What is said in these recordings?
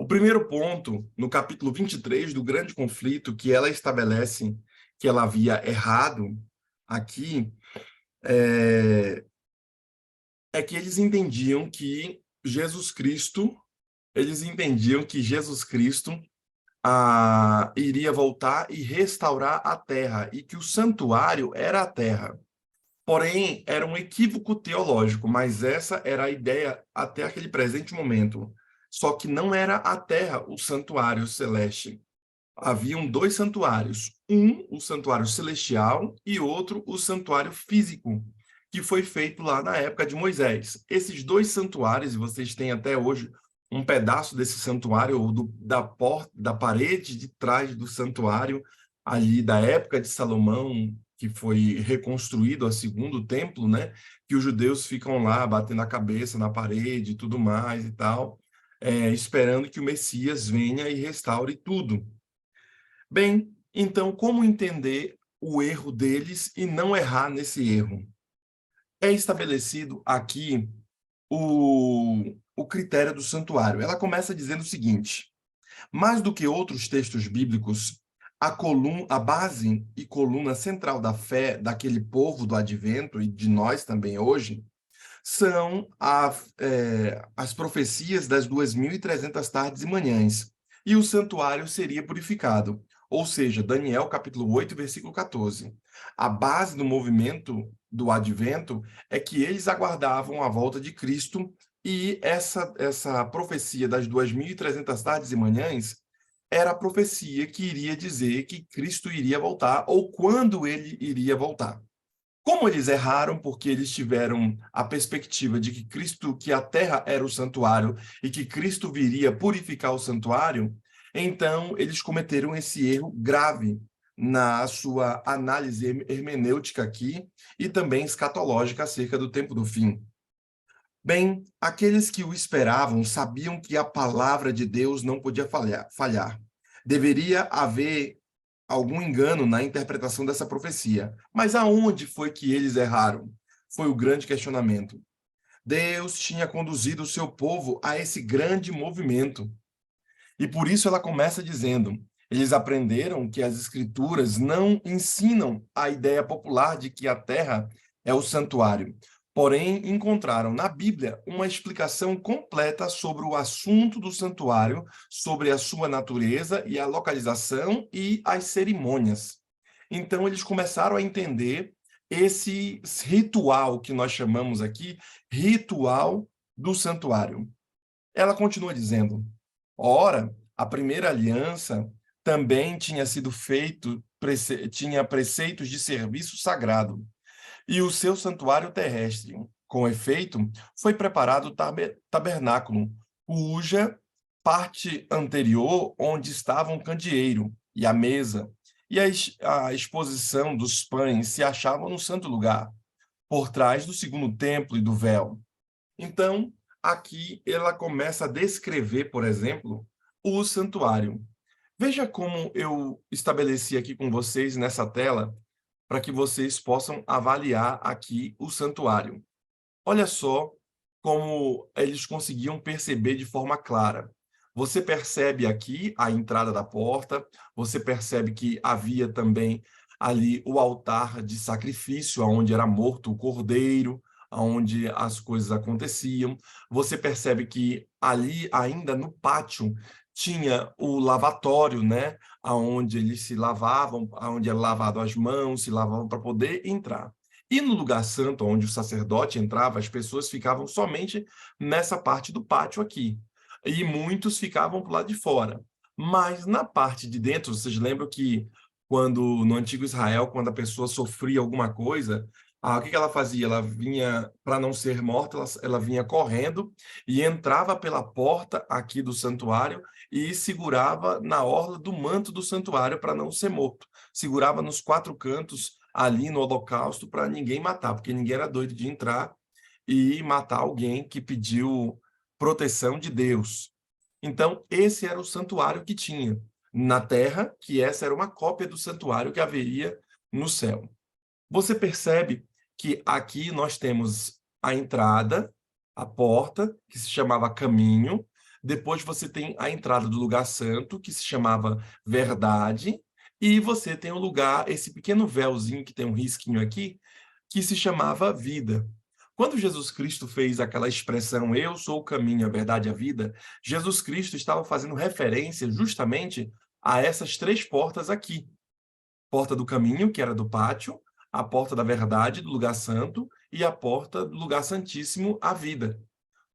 O primeiro ponto, no capítulo 23 do grande conflito, que ela estabelece que ela havia errado aqui, é, é que eles entendiam que Jesus Cristo iria voltar e restaurar a terra, e que o santuário era a terra. Porém, era um equívoco teológico, mas essa era a ideia até aquele presente momento. Só que não era a terra o santuário celeste. Haviam dois santuários, um o santuário celestial e outro o santuário físico, que foi feito lá na época de Moisés. Esses dois santuários, e vocês têm até hoje um pedaço desse santuário, ou da porta, da parede de trás do santuário, ali da época de Salomão, que foi reconstruído a segundo templo, né? Que os judeus ficam lá batendo a cabeça na parede e tudo mais e tal, esperando que o Messias venha e restaure tudo. Bem, então como entender o erro deles e não errar nesse erro? É estabelecido aqui o critério do santuário. Ela começa dizendo o seguinte: mais do que outros textos bíblicos, a base e coluna central da fé daquele povo do advento e de nós também hoje são as profecias das 2.300 tardes e manhãs, e o santuário seria purificado. Ou seja, Daniel capítulo 8, versículo 14. A base do movimento do advento é que eles aguardavam a volta de Cristo, e essa profecia das 2.300 tardes e manhãs era a profecia que iria dizer que Cristo iria voltar, ou quando ele iria voltar. Como eles erraram, porque eles tiveram a perspectiva de que que a terra era o santuário e que Cristo viria purificar o santuário, então eles cometeram esse erro grave na sua análise hermenêutica aqui e também escatológica acerca do tempo do fim. Bem, aqueles que o esperavam sabiam que a palavra de Deus não podia falhar. Deveria haver algum engano na interpretação dessa profecia. Mas aonde foi que eles erraram? Foi o grande questionamento. Deus tinha conduzido o seu povo a esse grande movimento. E por isso ela começa dizendo: eles aprenderam que as escrituras não ensinam a ideia popular de que a terra é o santuário. Porém, encontraram na Bíblia uma explicação completa sobre o assunto do santuário, sobre a sua natureza e a localização e as cerimônias. Então, eles começaram a entender esse ritual que nós chamamos aqui, ritual do santuário. Ela continua dizendo: ora, a primeira aliança também tinha sido tinha preceitos de serviço sagrado, e o seu santuário terrestre. Com efeito, foi preparado o tabernáculo, cuja parte anterior, onde estavam o candeeiro e a mesa, e a exposição dos pães se achavam no santo lugar, por trás do segundo templo e do véu. Então, aqui ela começa a descrever, por exemplo, o santuário. Veja como eu estabeleci aqui com vocês nessa tela, para que vocês possam avaliar aqui o santuário. Olha só como eles conseguiam perceber de forma clara. Você percebe aqui a entrada da porta, você percebe que havia também ali o altar de sacrifício, onde era morto o cordeiro, onde as coisas aconteciam. Você percebe que ali, ainda no pátio, tinha o lavatório, né? Onde eles se lavavam, onde era lavado as mãos, se lavavam para poder entrar. E no lugar santo, onde o sacerdote entrava, as pessoas ficavam somente nessa parte do pátio aqui. E muitos ficavam para o lado de fora. Mas na parte de dentro, vocês lembram que no antigo Israel, quando a pessoa sofria alguma coisa, o que que ela fazia? Ela vinha, para não ser morta, ela vinha correndo e entrava pela porta aqui do santuário e segurava na orla do manto do santuário para não ser morto. Segurava nos quatro cantos ali no holocausto para ninguém matar, porque ninguém era doido de entrar e matar alguém que pediu proteção de Deus. Então, esse era o santuário que tinha na terra, que essa era uma cópia do santuário que haveria no céu. Você percebe que aqui nós temos a entrada, a porta, que se chamava caminho. Depois você tem a entrada do lugar santo, que se chamava Verdade, e você tem o lugar, esse pequeno véuzinho que tem um risquinho aqui, que se chamava Vida. Quando Jesus Cristo fez aquela expressão, eu sou o caminho, a verdade e a vida, Jesus Cristo estava fazendo referência justamente a essas três portas aqui. Porta do caminho, que era do pátio, a porta da verdade, do lugar santo, e a porta do lugar santíssimo, a vida.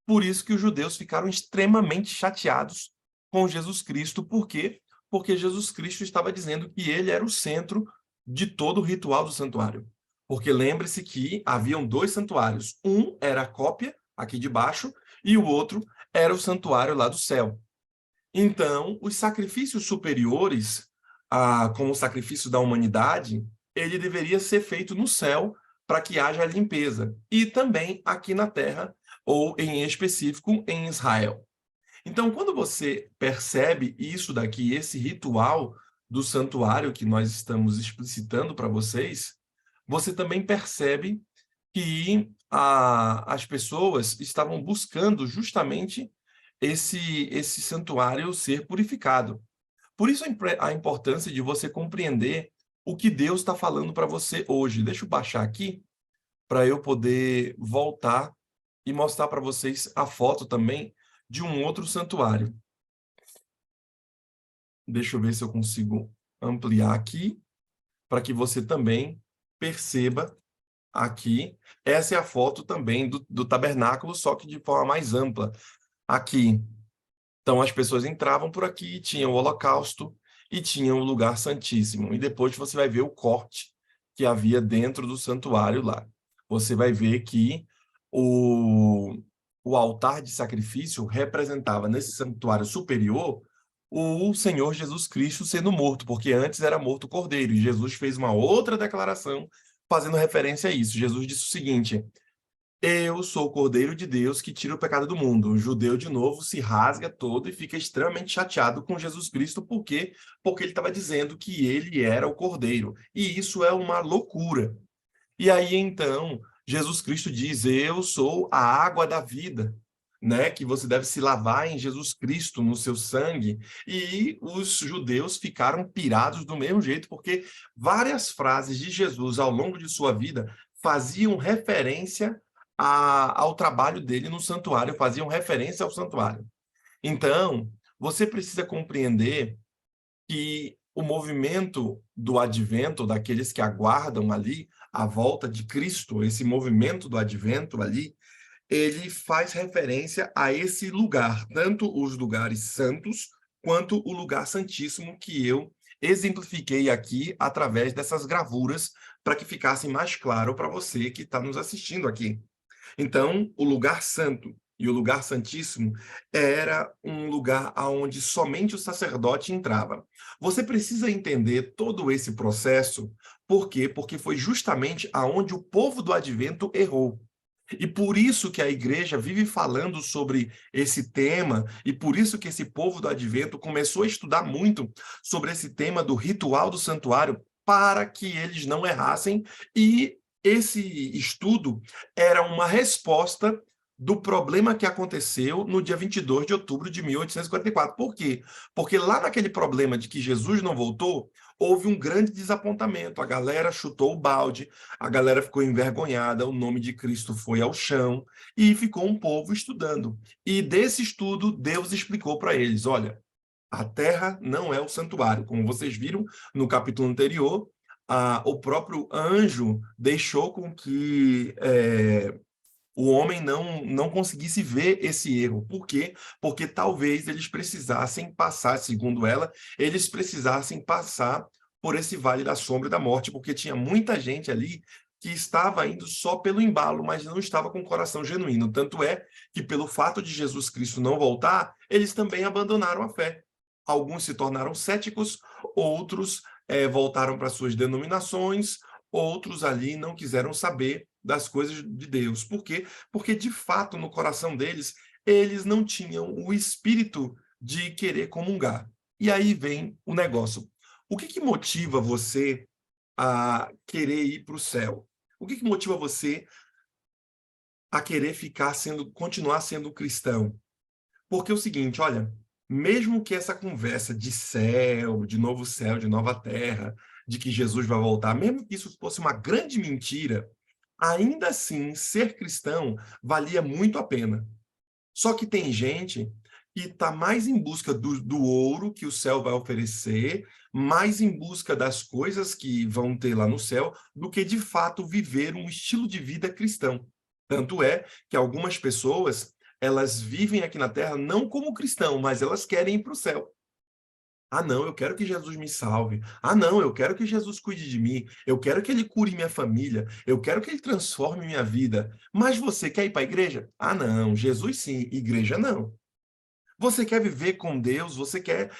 Por isso que os judeus ficaram extremamente chateados com Jesus Cristo. Por quê? Porque Jesus Cristo estava dizendo que ele era o centro de todo o ritual do santuário. Porque lembre-se que haviam dois santuários. Um era a cópia, aqui de baixo, e o outro era o santuário lá do céu. Então, os sacrifícios superiores, como o sacrifício da humanidade, ele deveria ser feito no céu para que haja limpeza. E também aqui na terra, ou em específico em Israel. Então, quando você percebe isso daqui, esse ritual do santuário que nós estamos explicitando para vocês, você também percebe que as pessoas estavam buscando justamente esse santuário ser purificado. Por isso a importância de você compreender o que Deus está falando para você hoje. Deixa eu baixar aqui para eu poder voltar e mostrar para vocês a foto também de um outro santuário. Deixa eu ver se eu consigo ampliar aqui para que você também perceba aqui. Essa é a foto também do tabernáculo, só que de forma mais ampla. Aqui. Então as pessoas entravam por aqui, tinha o holocausto e tinha o lugar santíssimo. E depois você vai ver o corte que havia dentro do santuário lá. Você vai ver que o altar de sacrifício representava nesse santuário superior o Senhor Jesus Cristo sendo morto, porque antes era morto o cordeiro. E Jesus fez uma outra declaração fazendo referência a isso. Jesus disse o seguinte: eu sou o Cordeiro de Deus que tira o pecado do mundo. O judeu, de novo, se rasga todo e fica extremamente chateado com Jesus Cristo. Por quê? Porque ele estava dizendo que ele era o Cordeiro. E isso é uma loucura. E aí, então, Jesus Cristo diz, eu sou a água da vida, né? Que você deve se lavar em Jesus Cristo, no seu sangue. E os judeus ficaram pirados do mesmo jeito, porque várias frases de Jesus ao longo de sua vida faziam referência ao trabalho dele no santuário, faziam referência ao santuário. Então, você precisa compreender que o movimento do advento, daqueles que aguardam ali a volta de Cristo, esse movimento do advento ali, ele faz referência a esse lugar, tanto os lugares santos, quanto o lugar santíssimo que eu exemplifiquei aqui através dessas gravuras, para que ficasse mais claro para você que está nos assistindo aqui. Então, o lugar santo e o lugar santíssimo era um lugar onde somente o sacerdote entrava. Você precisa entender todo esse processo, por quê? Porque foi justamente aonde o povo do advento errou. E por isso que a igreja vive falando sobre esse tema, e por isso que esse povo do advento começou a estudar muito sobre esse tema do ritual do santuário, para que eles não errassem, e esse estudo era uma resposta do problema que aconteceu no dia 22 de outubro de 1844. Por quê? Porque lá naquele problema de que Jesus não voltou, houve um grande desapontamento. A galera chutou o balde, a galera ficou envergonhada, o nome de Cristo foi ao chão e ficou um povo estudando. E desse estudo, Deus explicou para eles: olha, a terra não é o santuário. Como vocês viram no capítulo anterior, o próprio anjo deixou com que o homem não conseguisse ver esse erro. Por quê? Porque talvez eles precisassem passar, segundo ela, eles precisassem passar por esse vale da sombra e da morte, porque tinha muita gente ali que estava indo só pelo embalo, mas não estava com o coração genuíno. Tanto é que, pelo fato de Jesus Cristo não voltar, eles também abandonaram a fé. Alguns se tornaram céticos, outros voltaram para suas denominações, outros ali não quiseram saber das coisas de Deus. Por quê? Porque, de fato, no coração deles, eles não tinham o espírito de querer comungar. E aí vem o negócio. O que motiva você a querer ir para o céu? O que motiva você a querer continuar sendo cristão? Porque é o seguinte, olha, mesmo que essa conversa de céu, de nova terra, de que Jesus vai voltar, mesmo que isso fosse uma grande mentira, ainda assim, ser cristão valia muito a pena. Só que tem gente que está mais em busca do ouro que o céu vai oferecer, mais em busca das coisas que vão ter lá no céu, do que de fato viver um estilo de vida cristão. Tanto é que algumas pessoas, elas vivem aqui na Terra não como cristão, mas elas querem ir para o céu. Ah, não, eu quero que Jesus me salve. Ah, não, eu quero que Jesus cuide de mim. Eu quero que ele cure minha família. Eu quero que ele transforme minha vida. Mas você quer ir para a igreja? Ah, não, Jesus sim, igreja não. Você quer viver com Deus, você quer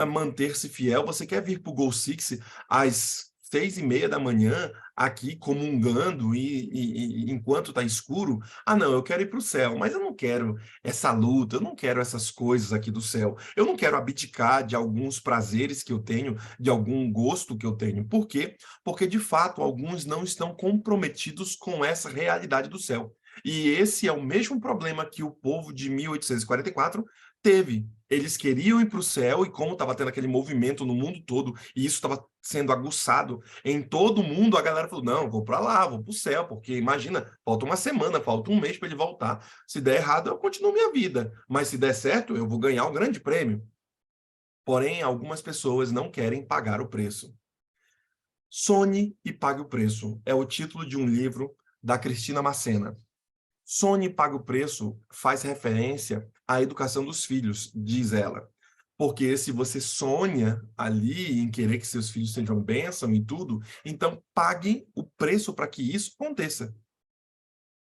manter-se fiel, você quer vir para o Goal Six às 6:30 da manhã, aqui comungando e enquanto está escuro? Ah, não, eu quero ir para o céu, mas eu não quero essa luta, eu não quero essas coisas aqui do céu. Eu não quero abdicar de alguns prazeres que eu tenho, de algum gosto que eu tenho. Por quê? Porque, de fato, alguns não estão comprometidos com essa realidade do céu. E esse é o mesmo problema que o povo de 1844 teve. Eles queriam ir para o céu, e como estava tendo aquele movimento no mundo todo, e isso estava sendo aguçado em todo o mundo, a galera falou: não, vou para lá, vou para o céu, porque imagina, falta uma semana, falta um mês para ele voltar. Se der errado, eu continuo minha vida, mas se der certo, eu vou ganhar um grande prêmio. Porém, algumas pessoas não querem pagar o preço. Sonhe e Pague o Preço é o título de um livro da Cristina Macena. Sonhe e Pague o Preço faz referência à educação dos filhos, diz ela. Porque se você sonha ali em querer que seus filhos sejam bênção e tudo, então pague o preço para que isso aconteça.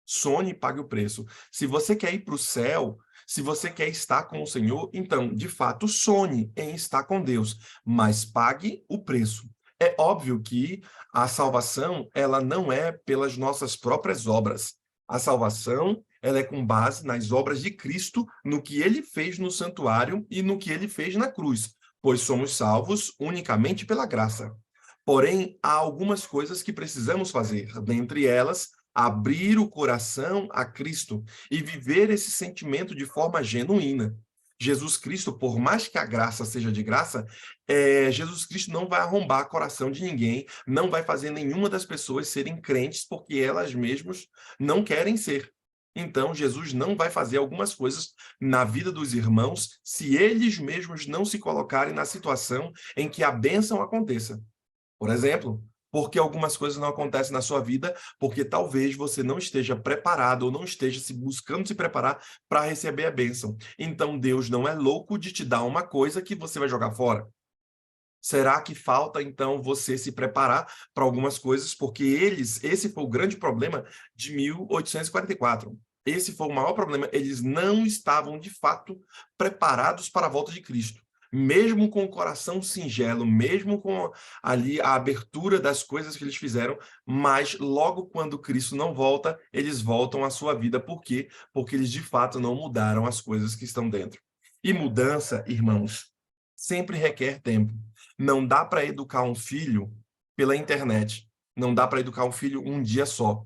Sonhe e pague o preço. Se você quer ir para o céu, se você quer estar com o Senhor, então, de fato, sonhe em estar com Deus, mas pague o preço. É óbvio que a salvação, ela não é pelas nossas próprias obras. A salvação, ela é com base nas obras de Cristo, no que ele fez no santuário e no que ele fez na cruz, pois somos salvos unicamente pela graça. Porém, há algumas coisas que precisamos fazer, dentre elas, abrir o coração a Cristo e viver esse sentimento de forma genuína. Jesus Cristo, por mais que a graça seja de graça, Jesus Cristo não vai arrombar o coração de ninguém, não vai fazer nenhuma das pessoas serem crentes porque elas mesmas não querem ser. Então, Jesus não vai fazer algumas coisas na vida dos irmãos se eles mesmos não se colocarem na situação em que a bênção aconteça. Por exemplo, porque algumas coisas não acontecem na sua vida, porque talvez você não esteja preparado ou não esteja se buscando se preparar para receber a bênção. Então Deus não é louco de te dar uma coisa que você vai jogar fora. Será que falta então você se preparar para algumas coisas? Porque esse foi o grande problema de 1844. Esse foi o maior problema. Eles não estavam de fato preparados para a volta de Cristo. Mesmo com o coração singelo, mesmo com ali a abertura das coisas que eles fizeram, mas logo quando Cristo não volta, eles voltam à sua vida. Por quê? Porque eles de fato não mudaram as coisas que estão dentro. E mudança, irmãos, sempre requer tempo. Não dá para educar um filho pela internet. Não dá para educar um filho um dia só.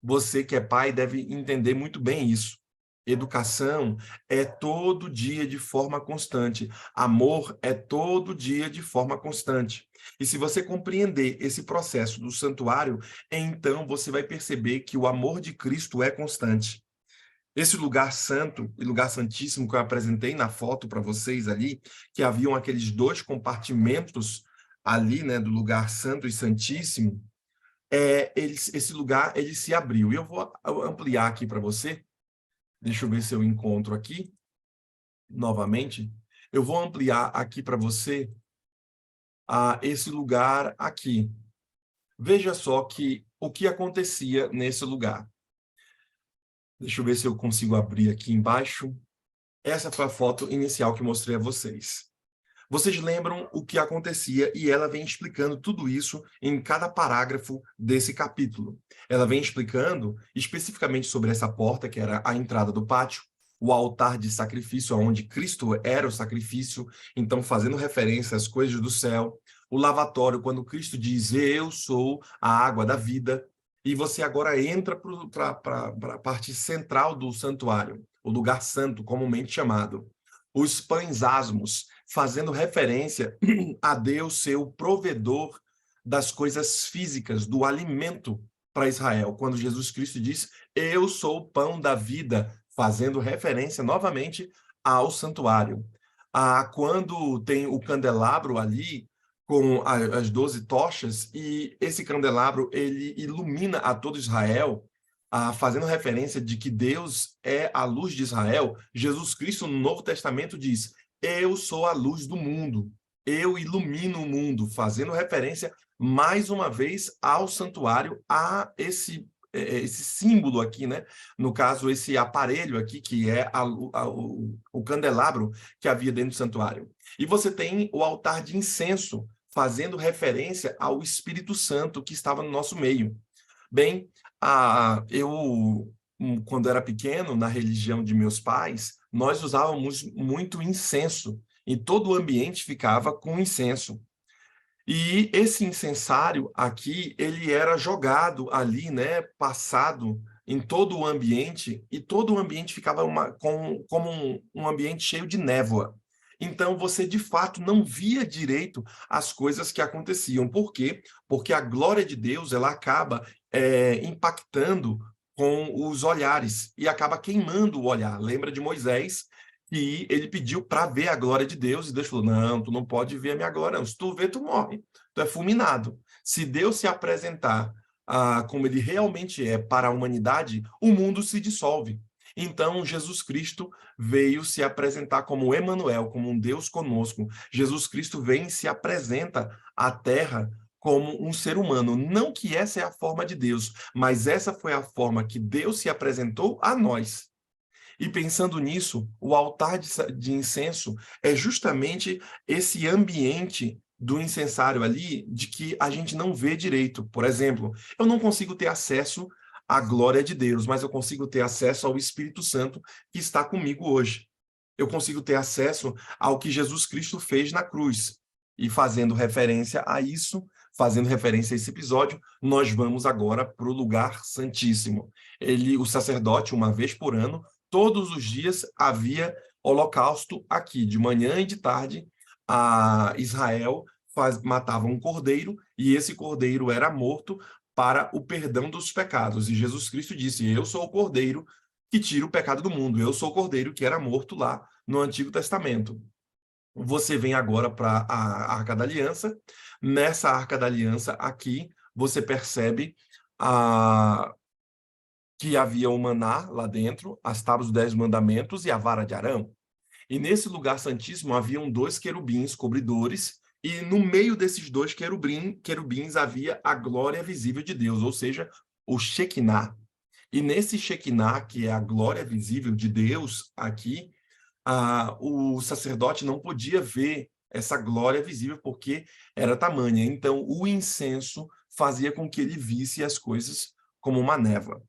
Você que é pai deve entender muito bem isso. Educação é todo dia de forma constante. Amor é todo dia de forma constante. E se você compreender esse processo do santuário, então você vai perceber que o amor de Cristo é constante. Esse lugar santo e lugar santíssimo que eu apresentei na foto para vocês ali, que haviam aqueles dois compartimentos ali, né, do lugar santo e santíssimo, esse lugar ele se abriu. E eu vou ampliar aqui para você. Deixa eu ver se eu encontro aqui novamente. Eu vou ampliar aqui para você esse lugar aqui. Veja só que o que acontecia nesse lugar. Deixa eu ver se eu consigo abrir aqui embaixo. Essa foi a foto inicial que mostrei a vocês. Vocês lembram o que acontecia e ela vem explicando tudo isso em cada parágrafo desse capítulo. Ela vem explicando especificamente sobre essa porta, que era a entrada do pátio, o altar de sacrifício, onde Cristo era o sacrifício, então fazendo referência às coisas do céu, o lavatório, quando Cristo diz, eu sou a água da vida, e você agora entra para a parte central do santuário, o lugar santo, comumente chamado. Os pães asmos, fazendo referência a Deus ser o provedor das coisas físicas, do alimento para Israel. Quando Jesus Cristo diz, eu sou o pão da vida, fazendo referência novamente ao santuário. Quando tem o candelabro ali, com as 12 tochas, e esse candelabro ele ilumina a todo Israel, fazendo referência de que Deus é a luz de Israel. Jesus Cristo, no Novo Testamento, diz, eu sou a luz do mundo, eu ilumino o mundo, fazendo referência, mais uma vez, ao santuário, a esse símbolo aqui, né? No caso, esse aparelho aqui, que é o candelabro que havia dentro do santuário. E você tem o altar de incenso, fazendo referência ao Espírito Santo que estava no nosso meio. Bem, quando era pequeno, na religião de meus pais, nós usávamos muito incenso, e todo o ambiente ficava com incenso. E esse incensário aqui, ele era jogado ali, né, passado em todo o ambiente, e todo o ambiente ficava como um ambiente cheio de névoa. Então, você, de fato, não via direito as coisas que aconteciam. Por quê? Porque a glória de Deus, ela acaba impactando com os olhares e acaba queimando o olhar. Lembra de Moisés, e ele pediu para ver a glória de Deus, e Deus falou, não, tu não pode ver a minha glória, não. Se tu vê, tu morre, tu é fulminado. Se Deus se apresentar como ele realmente é para a humanidade, o mundo se dissolve. Então, Jesus Cristo veio se apresentar como Emanuel, como um Deus conosco. Jesus Cristo vem e se apresenta à Terra como um ser humano. Não que essa é a forma de Deus, mas essa foi a forma que Deus se apresentou a nós. E pensando nisso, o altar de incenso é justamente esse ambiente do incensário ali de que a gente não vê direito. Por exemplo, eu não consigo ter acesso à glória de Deus, mas eu consigo ter acesso ao Espírito Santo que está comigo hoje. Eu consigo ter acesso ao que Jesus Cristo fez na cruz. E fazendo referência a isso, fazendo referência a esse episódio, nós vamos agora para o lugar santíssimo. O sacerdote, uma vez por ano, todos os dias havia holocausto aqui, de manhã e de tarde, Israel matava um cordeiro, e esse cordeiro era morto para o perdão dos pecados. E Jesus Cristo disse, eu sou o cordeiro que tira o pecado do mundo, eu sou o cordeiro que era morto lá no Antigo Testamento. Você vem agora para a Arca da Aliança. Nessa Arca da Aliança aqui, você percebe que havia o maná lá dentro, as tábuas dos 10 mandamentos e a vara de Arão. E nesse lugar santíssimo haviam 2 querubins cobridores, e no meio desses 2 querubins havia a glória visível de Deus, ou seja, o Shekinah. E nesse Shekinah, que é a glória visível de Deus aqui, o sacerdote não podia ver essa glória visível porque era tamanha. Então, o incenso fazia com que ele visse as coisas como uma névoa.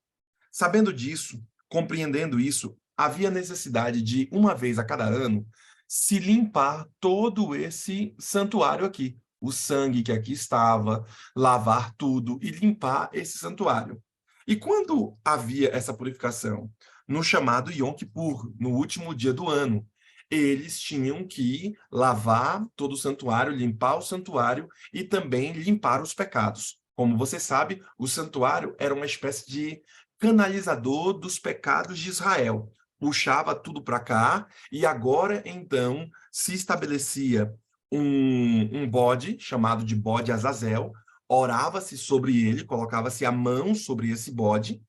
Sabendo disso, compreendendo isso, havia necessidade de, uma vez a cada ano, se limpar todo esse santuário aqui. O sangue que aqui estava, lavar tudo e limpar esse santuário. E quando havia essa purificação? No chamado Yom Kippur, no último dia do ano. Eles tinham que lavar todo o santuário, limpar o santuário e também limpar os pecados. Como você sabe, o santuário era uma espécie de canalizador dos pecados de Israel. Puxava tudo para cá, e agora, então, se estabelecia um bode, chamado de bode Azazel, orava-se sobre ele, colocava-se a mão sobre esse bode,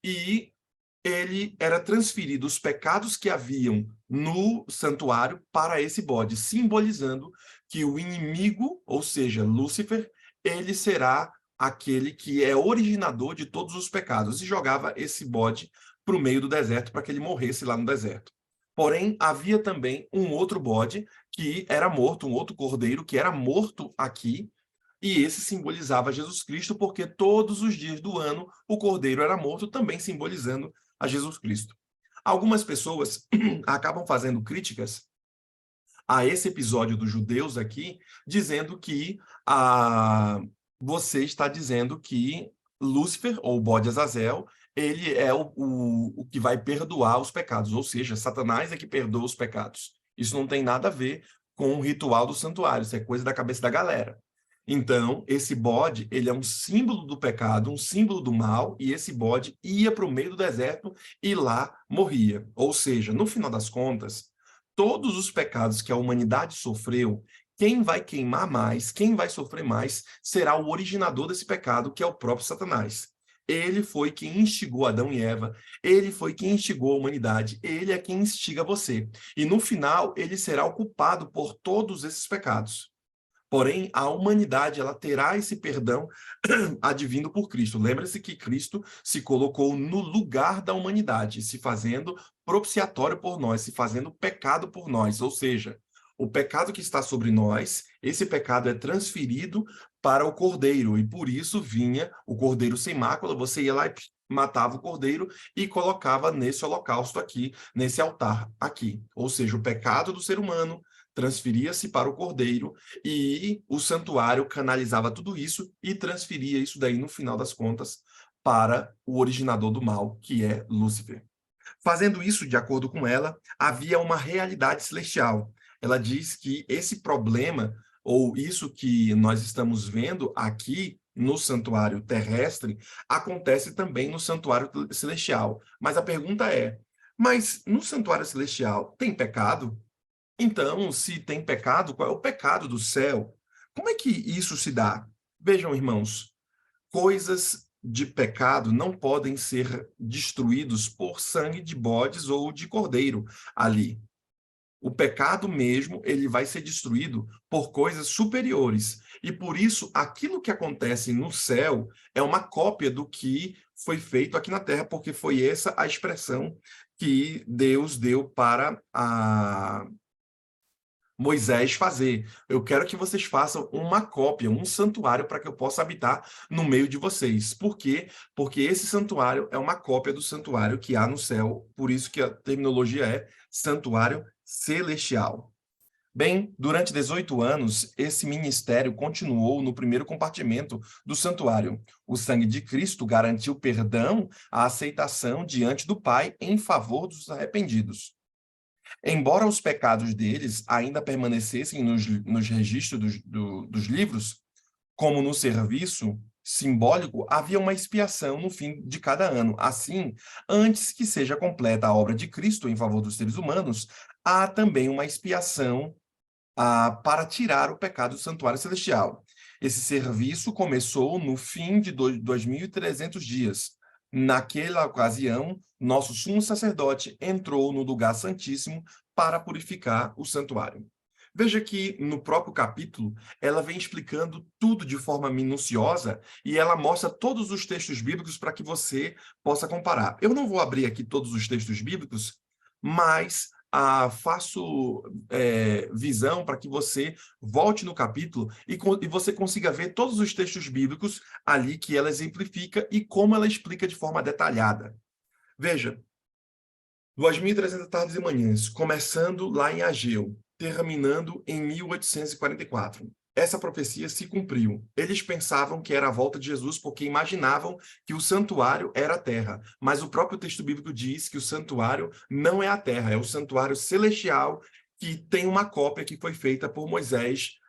e ele era transferido os pecados que haviam no santuário para esse bode, simbolizando que o inimigo, ou seja, Lúcifer, ele será aquele que é originador de todos os pecados, e jogava esse bode para o meio do deserto para que ele morresse lá no deserto. Porém, havia também um outro bode que era morto, um outro cordeiro que era morto aqui, e esse simbolizava Jesus Cristo, porque todos os dias do ano o cordeiro era morto, também simbolizando a Jesus Cristo. Algumas pessoas acabam fazendo críticas a esse episódio dos judeus aqui, dizendo que você está dizendo que Lúcifer, ou o bode Azazel, ele é o que vai perdoar os pecados, ou seja, Satanás é que perdoa os pecados. Isso não tem nada a ver com o ritual do santuário, isso é coisa da cabeça da galera. Então, esse bode, ele é um símbolo do pecado, um símbolo do mal, e esse bode ia para o meio do deserto e lá morria. Ou seja, no final das contas, todos os pecados que a humanidade sofreu, quem vai queimar mais, quem vai sofrer mais, será o originador desse pecado, que é o próprio Satanás. Ele foi quem instigou Adão e Eva, ele foi quem instigou a humanidade, ele é quem instiga você. E no final, ele será o culpado por todos esses pecados. Porém, a humanidade ela terá esse perdão advindo por Cristo. Lembre-se que Cristo se colocou no lugar da humanidade, se fazendo propiciatório por nós, se fazendo pecado por nós. Ou seja, o pecado que está sobre nós, esse pecado é transferido para o Cordeiro, e por isso vinha o Cordeiro sem mácula, você ia lá e matava o Cordeiro e colocava nesse holocausto aqui, nesse altar aqui. Ou seja, o pecado do ser humano transferia-se para o Cordeiro e o santuário canalizava tudo isso e transferia isso daí, no final das contas, para o originador do mal, que é Lúcifer. Fazendo isso, de acordo com ela, havia uma realidade celestial. Ela diz que esse problema, ou isso que nós estamos vendo aqui no santuário terrestre, acontece também no santuário celestial. Mas a pergunta é: mas no santuário celestial tem pecado? Então, se tem pecado, qual é o pecado do céu? Como é que isso se dá? Vejam, irmãos, coisas de pecado não podem ser destruídos por sangue de bodes ou de cordeiro ali. O pecado mesmo, ele vai ser destruído por coisas superiores. E por isso, aquilo que acontece no céu é uma cópia do que foi feito aqui na terra, porque foi essa a expressão que Deus deu para Moisés fazer. Eu quero que vocês façam uma cópia, um santuário para que eu possa habitar no meio de vocês. Por quê? Porque esse santuário é uma cópia do santuário que há no céu, por isso que a terminologia é santuário celestial. Bem, durante 18 anos, esse ministério continuou no primeiro compartimento do santuário. O sangue de Cristo garantiu perdão, a aceitação diante do Pai em favor dos arrependidos. Embora os pecados deles ainda permanecessem nos registros dos livros, como no serviço simbólico, havia uma expiação no fim de cada ano. Assim, antes que seja completa a obra de Cristo em favor dos seres humanos, há também uma expiação para tirar o pecado do santuário celestial. Esse serviço começou no fim de 2.300 dias. Naquela ocasião, nosso sumo sacerdote entrou no lugar santíssimo para purificar o santuário. Veja que no próprio capítulo, ela vem explicando tudo de forma minuciosa e ela mostra todos os textos bíblicos para que você possa comparar. Eu não vou abrir aqui todos os textos bíblicos, mas faço visão para que você volte no capítulo e você consiga ver todos os textos bíblicos ali que ela exemplifica e como ela explica de forma detalhada. Veja, 2.300 tardes e manhãs, começando lá em Ageu, terminando em 1844. Essa profecia se cumpriu. Eles pensavam que era a volta de Jesus porque imaginavam que o santuário era a terra. Mas o próprio texto bíblico diz que o santuário não é a terra, é o santuário celestial que tem uma cópia que foi feita por Moisés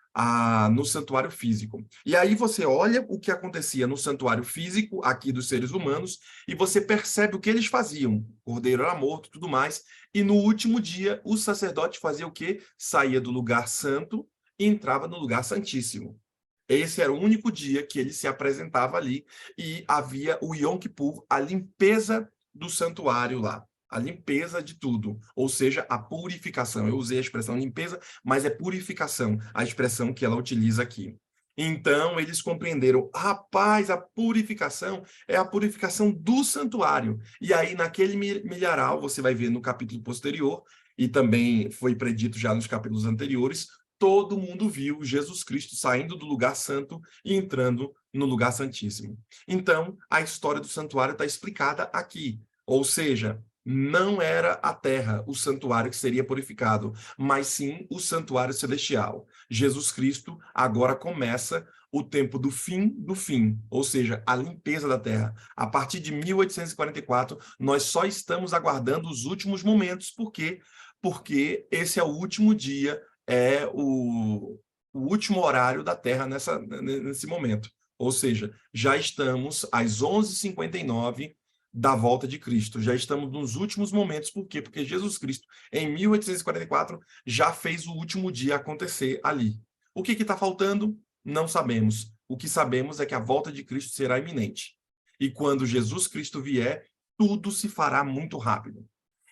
no santuário físico. E aí você olha o que acontecia no santuário físico aqui dos seres humanos e você percebe o que eles faziam. O cordeiro era morto, tudo mais. E no último dia, o sacerdote fazia o quê? Saía do lugar santo e entrava no lugar santíssimo. Esse era o único dia que ele se apresentava ali e havia o Yom Kippur, a limpeza do santuário lá. A limpeza de tudo, ou seja, a purificação. Eu usei a expressão limpeza, mas é purificação, a expressão que ela utiliza aqui. Então, eles compreenderam, rapaz, a purificação é a purificação do santuário. E aí, naquele milharal, você vai ver no capítulo posterior, e também foi predito já nos capítulos anteriores, todo mundo viu Jesus Cristo saindo do lugar santo e entrando no lugar santíssimo. Então, a história do santuário está explicada aqui. Ou seja, não era a terra, o santuário que seria purificado, mas sim o santuário celestial. Jesus Cristo agora começa o tempo do fim, ou seja, a limpeza da terra. A partir de 1844, nós só estamos aguardando os últimos momentos. Por quê? Porque esse é o último dia, é o último horário da terra nesse momento. Ou seja, já estamos às 11h59 da volta de Cristo. Já estamos nos últimos momentos. Por quê? Porque Jesus Cristo, em 1844, já fez o último dia acontecer ali. O que está faltando? Não sabemos. O que sabemos é que a volta de Cristo será iminente. E quando Jesus Cristo vier, tudo se fará muito rápido.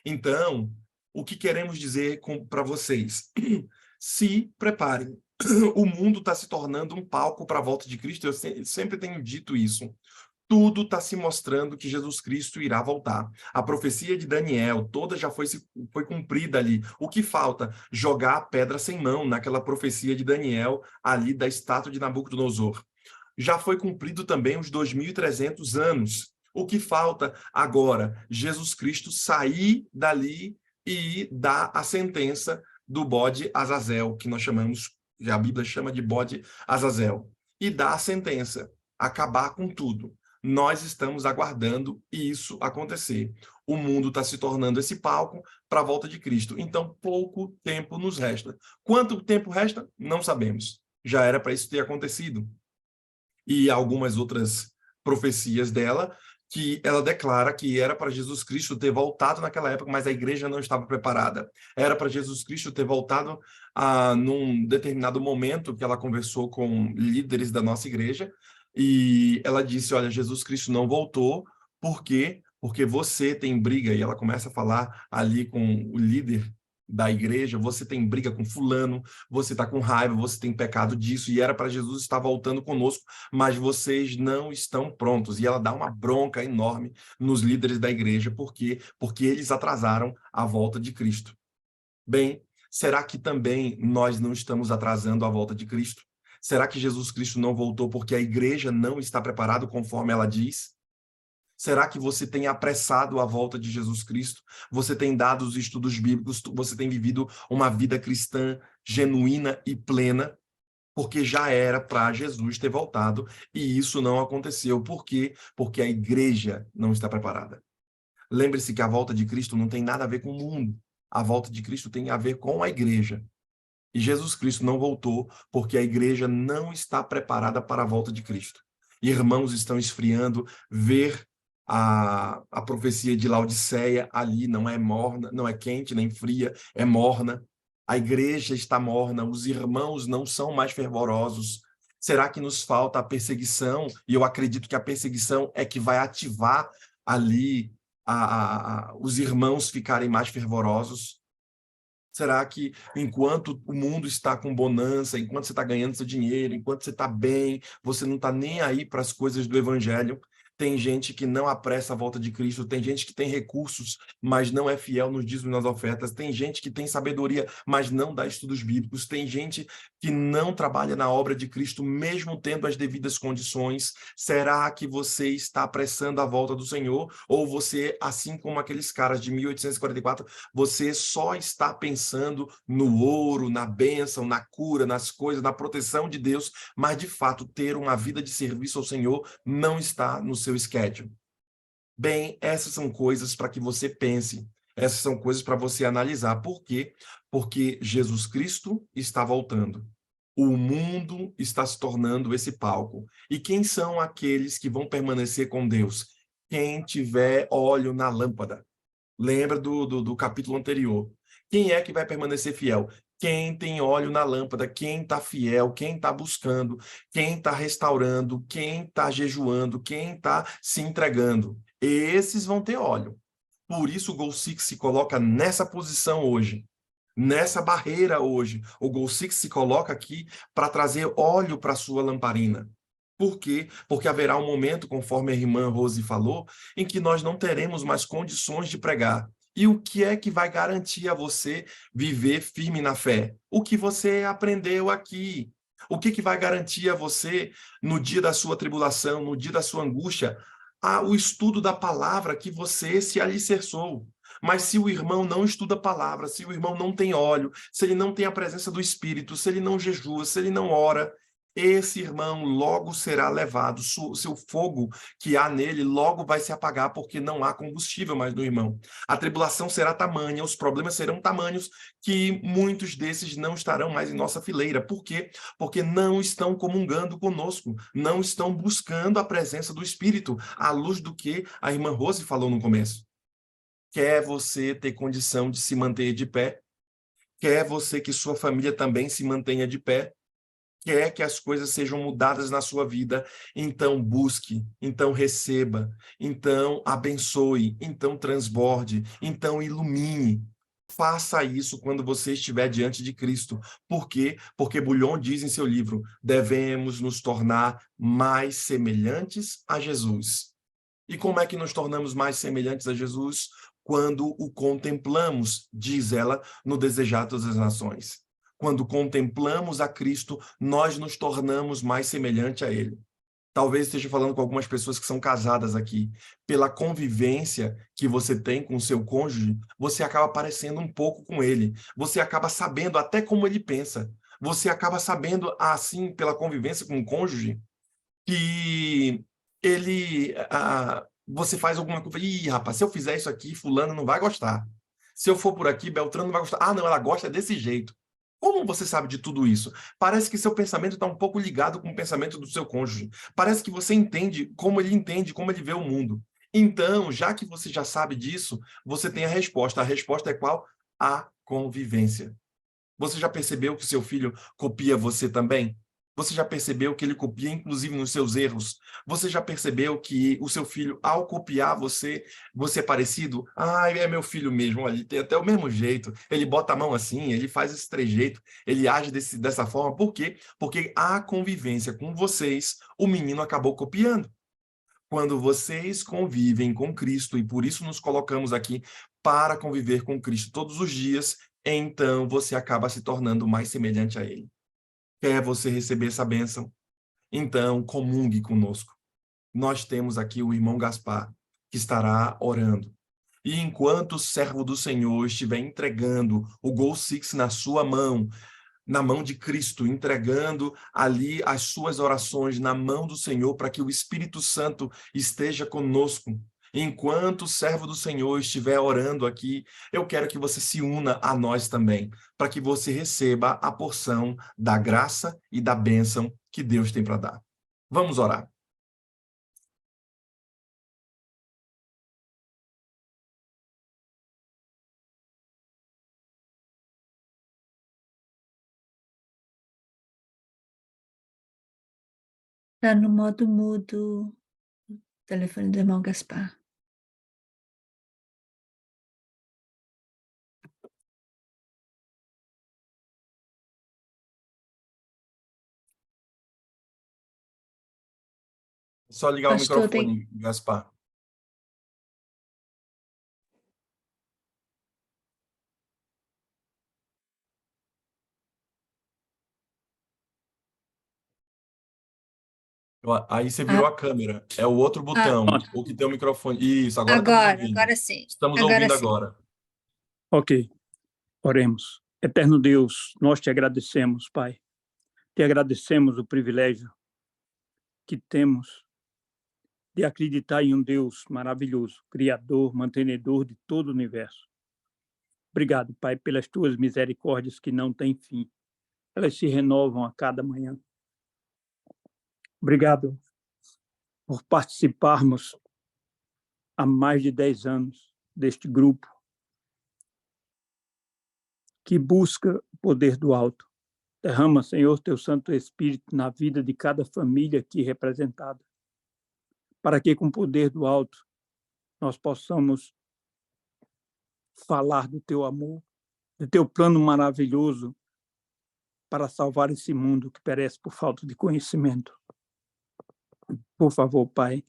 Então, o que queremos dizer para vocês? Se preparem. O mundo está se tornando um palco para a volta de Cristo. Eu sempre tenho dito isso. Tudo está se mostrando que Jesus Cristo irá voltar. A profecia de Daniel toda já foi cumprida ali. O que falta? Jogar a pedra sem mão naquela profecia de Daniel ali da estátua de Nabucodonosor. Já foi cumprido também os 2.300 anos. O que falta agora? Jesus Cristo sair dali e dar a sentença do bode Azazel, que nós chamamos, a Bíblia chama de bode Azazel, e dar a sentença, acabar com tudo. Nós estamos aguardando isso acontecer. O mundo está se tornando esse palco para a volta de Cristo. Então, pouco tempo nos resta. Quanto tempo resta? Não sabemos. Já era para isso ter acontecido. E algumas outras profecias dela, que ela declara que era para Jesus Cristo ter voltado naquela época, mas a igreja não estava preparada. Era para Jesus Cristo ter voltado num determinado momento que ela conversou com líderes da nossa igreja, e ela disse, olha, Jesus Cristo não voltou, por quê? Porque você tem briga, e ela começa a falar ali com o líder da igreja, você tem briga com fulano, você está com raiva, você tem pecado disso, e era para Jesus estar voltando conosco, mas vocês não estão prontos. E ela dá uma bronca enorme nos líderes da igreja, por quê? Porque eles atrasaram a volta de Cristo. Bem, será que também nós não estamos atrasando a volta de Cristo? Será que Jesus Cristo não voltou porque a igreja não está preparada conforme ela diz? Será que você tem apressado a volta de Jesus Cristo? Você tem dado os estudos bíblicos? Você tem vivido uma vida cristã genuína e plena? Porque já era para Jesus ter voltado e isso não aconteceu. Por quê? Porque a igreja não está preparada. Lembre-se que a volta de Cristo não tem nada a ver com o mundo. A volta de Cristo tem a ver com a igreja. E Jesus Cristo não voltou porque a igreja não está preparada para a volta de Cristo. Irmãos estão esfriando, ver a profecia de Laodiceia ali não é morna, não é quente nem fria, é morna. A igreja está morna, os irmãos não são mais fervorosos. Será que nos falta a perseguição? E eu acredito que a perseguição é que vai ativar ali os irmãos ficarem mais fervorosos. Será que enquanto o mundo está com bonança, enquanto você está ganhando seu dinheiro, enquanto você está bem, você não está nem aí para as coisas do evangelho? Tem gente que não apressa a volta de Cristo, tem gente que tem recursos, mas não é fiel nos dízimos e nas ofertas, tem gente que tem sabedoria, mas não dá estudos bíblicos, tem gente que não trabalha na obra de Cristo, mesmo tendo as devidas condições. Será que você está apressando a volta do Senhor? Ou você, assim como aqueles caras de 1844, você só está pensando no ouro, na bênção, na cura, nas coisas, na proteção de Deus, mas de fato ter uma vida de serviço ao Senhor não está no seu schedule? Bem, essas são coisas para que você pense, essas são coisas para você analisar. Por quê? Porque Jesus Cristo está voltando. O mundo está se tornando esse palco. E quem são aqueles que vão permanecer com Deus? Quem tiver óleo na lâmpada. Lembra do capítulo anterior. Quem é que vai permanecer fiel? Quem tem óleo na lâmpada, quem está fiel, quem está buscando, quem está restaurando, quem está jejuando, quem está se entregando. Esses vão ter óleo. Por isso o Goal Six se coloca nessa posição hoje, nessa barreira hoje. O Goal Six se coloca aqui para trazer óleo para a sua lamparina. Por quê? Porque haverá um momento, conforme a irmã Rose falou, em que nós não teremos mais condições de pregar. E o que é que vai garantir a você viver firme na fé? O que você aprendeu aqui. O que vai garantir a você, no dia da sua tribulação, no dia da sua angústia, o estudo da palavra que você se alicerçou. Mas se o irmão não estuda a palavra, se o irmão não tem óleo, se ele não tem a presença do Espírito, se ele não jejua, se ele não ora, esse irmão logo será levado, seu fogo que há nele logo vai se apagar, porque não há combustível mais no irmão. A tribulação será tamanha, os problemas serão tamanhos, que muitos desses não estarão mais em nossa fileira. Por quê? Porque não estão comungando conosco, não estão buscando a presença do Espírito, à luz do que a irmã Rose falou no começo. Quer você ter condição de se manter de pé? Quer você que sua família também se mantenha de pé? Quer que as coisas sejam mudadas na sua vida? Então busque, então receba, então abençoe, então transborde, então ilumine. Faça isso quando você estiver diante de Cristo. Por quê? Porque Bullion diz em seu livro: devemos nos tornar mais semelhantes a Jesus. E como é que nos tornamos mais semelhantes a Jesus? Quando o contemplamos, diz ela no Desejar Todas as Nações. Quando contemplamos a Cristo, nós nos tornamos mais semelhante a Ele. Talvez esteja falando com algumas pessoas que são casadas aqui. Pela convivência que você tem com o seu cônjuge, você acaba parecendo um pouco com ele. Você acaba sabendo até como ele pensa. Você acaba sabendo, assim, pela convivência com o cônjuge, que ele, você faz alguma coisa, ih, rapaz, se eu fizer isso aqui, fulano não vai gostar. Se eu for por aqui, Beltrano não vai gostar. Ah, não, ela gosta desse jeito. Como você sabe de tudo isso? Parece que seu pensamento está um pouco ligado com o pensamento do seu cônjuge. Parece que você entende, como ele vê o mundo. Então, já que você já sabe disso, você tem a resposta. A resposta é qual? A convivência. Você já percebeu que seu filho copia você também? Você já percebeu que ele copia, inclusive, nos seus erros? Você já percebeu que o seu filho, ao copiar você, você é parecido? Ah, é meu filho mesmo, olha, ele tem até o mesmo jeito. Ele bota a mão assim, ele faz esse trejeito, ele age dessa forma. Por quê? Porque a convivência com vocês, o menino acabou copiando. Quando vocês convivem com Cristo, e por isso nos colocamos aqui para conviver com Cristo todos os dias, então você acaba se tornando mais semelhante a Ele. Quer você receber essa bênção? Então comungue conosco. Nós temos aqui o irmão Gaspar, que estará orando. E enquanto o servo do Senhor estiver entregando o Gol Six na mão de Cristo, entregando ali as suas orações na mão do Senhor, para que o Espírito Santo esteja conosco. Enquanto o servo do Senhor estiver orando aqui, eu quero que você se una a nós também, para que você receba a porção da graça e da bênção que Deus tem para dar. Vamos orar. Está no modo mudo, telefone do irmão Gaspar. Só ligar o Pastor, tem... microfone, Gaspar. Aí você virou Ah, a câmera. É o outro ah, botão, o que tem o microfone. Isso, agora estamos ouvindo. agora sim. Estamos Agora ouvindo sim. agora. Ok, oremos. Eterno Deus, nós te agradecemos, Pai. Te agradecemos o privilégio que temos de acreditar em um Deus maravilhoso, Criador, mantenedor de todo o universo. Obrigado, Pai, pelas tuas misericórdias que não têm fim. Elas se renovam a cada manhã. Obrigado por participarmos há mais de 10 anos deste grupo que busca o poder do alto. Derrama, Senhor, teu Santo Espírito na vida de cada família aqui representada, para que com o poder do alto nós possamos falar do teu amor, do teu plano maravilhoso para salvar esse mundo que perece por falta de conhecimento. Por favor, Pai,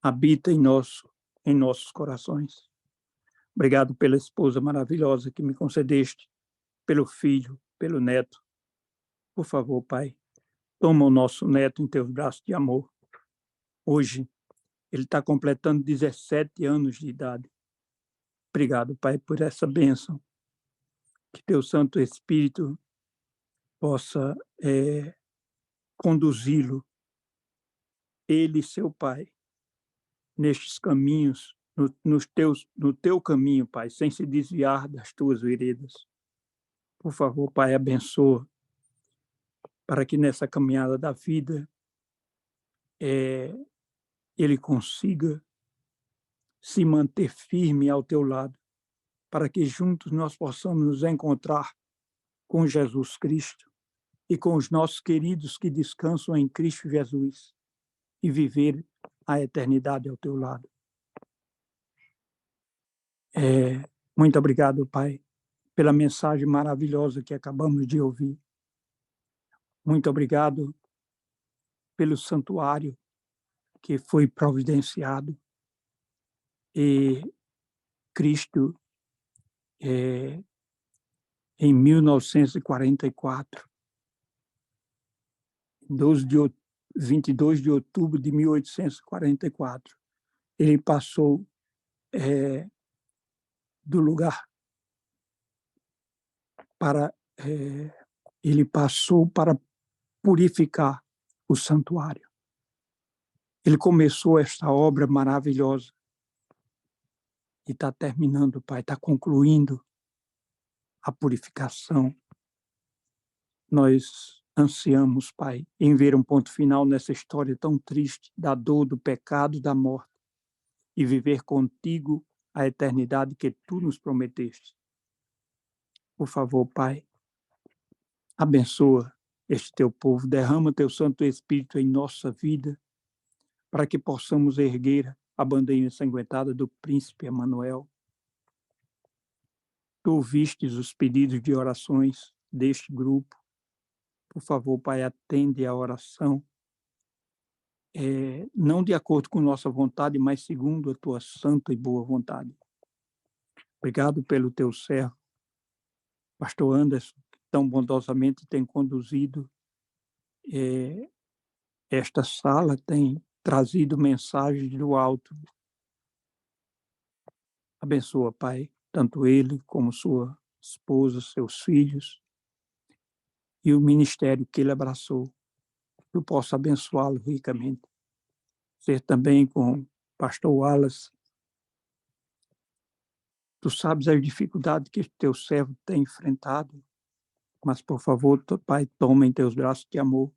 habita em nossos corações. Obrigado pela esposa maravilhosa que me concedeste, pelo filho, pelo neto. Por favor, Pai, toma o nosso neto em teus braços de amor. Hoje, ele está completando 17 anos de idade. Obrigado, Pai, por essa bênção. Que teu Santo Espírito possa conduzi-lo, ele e seu Pai, nestes caminhos, no teu caminho, Pai, sem se desviar das tuas veredas. Por favor, Pai, abençoa, para que nessa caminhada da vida ele consiga se manter firme ao teu lado, para que juntos nós possamos nos encontrar com Jesus Cristo e com os nossos queridos que descansam em Cristo Jesus e viver a eternidade ao teu lado. Muito obrigado, Pai, pela mensagem maravilhosa que acabamos de ouvir. Muito obrigado pelo santuário que foi providenciado e Cristo, em 1944, 22 de outubro de 1844, ele passou do lugar para ele passou para purificar o santuário. Ele começou esta obra maravilhosa e está terminando, Pai, está concluindo a purificação. Nós ansiamos, Pai, em ver um ponto final nessa história tão triste da dor, do pecado, da morte e viver contigo a eternidade que tu nos prometeste. Por favor, Pai, abençoa este teu povo, derrama teu Santo Espírito em nossa vida, para que possamos erguer a bandeira ensanguentada do príncipe Emanuel. Tu ouvistes os pedidos de orações deste grupo. Por favor, Pai, atende a oração, não de acordo com nossa vontade, mas segundo a tua santa e boa vontade. Obrigado pelo teu servo, pastor Anderson, que tão bondosamente tem conduzido esta sala, tem trazido mensagens do alto. Abençoa, Pai, tanto ele como sua esposa, seus filhos e o ministério que ele abraçou. Eu posso abençoá-lo ricamente. Ser também com o pastor Wallace. Tu sabes as dificuldades que teu servo tem enfrentado, mas, por favor, Pai, toma em teus braços de amor.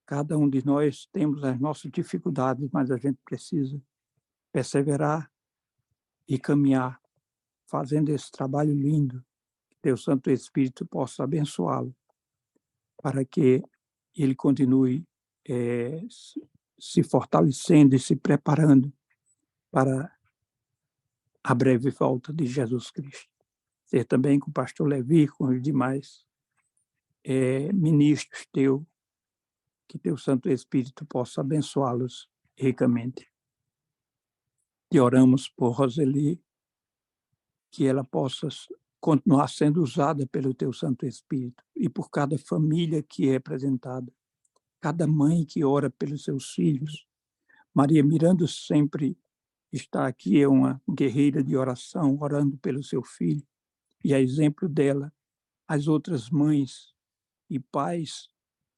Cada um de nós temos as nossas dificuldades, mas a gente precisa perseverar e caminhar, fazendo esse trabalho lindo, que teu Santo Espírito possa abençoá-lo, para que ele continue se fortalecendo e se preparando para a breve volta de Jesus Cristo. Ser também com o pastor Levi, com os demais ministros teus, que teu Santo Espírito possa abençoá-los ricamente. E oramos por Roseli, que ela possa continuar sendo usada pelo teu Santo Espírito, e por cada família que é representada, cada mãe que ora pelos seus filhos. Maria Miranda sempre está aqui, é uma guerreira de oração, orando pelo seu filho, e a exemplo dela, as outras mães e pais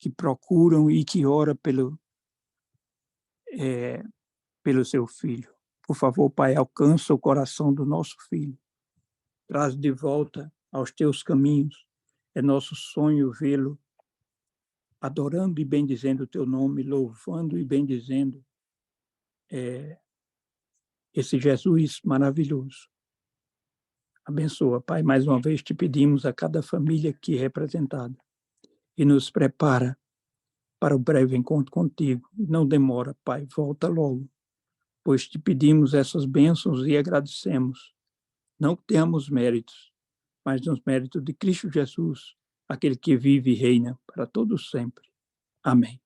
que procuram e que oram pelo seu filho. Por favor, Pai, alcança o coração do nosso filho. Traz de volta aos teus caminhos. É nosso sonho vê-lo adorando e bendizendo o teu nome, louvando e bendizendo esse Jesus maravilhoso. Abençoa, Pai, mais uma vez te pedimos a cada família aqui representada e nos prepara para o breve encontro contigo. Não demora, Pai, volta logo, pois te pedimos essas bênçãos e agradecemos. Não que tenhamos méritos, mas nos méritos de Cristo Jesus, aquele que vive e reina para todos sempre. Amém.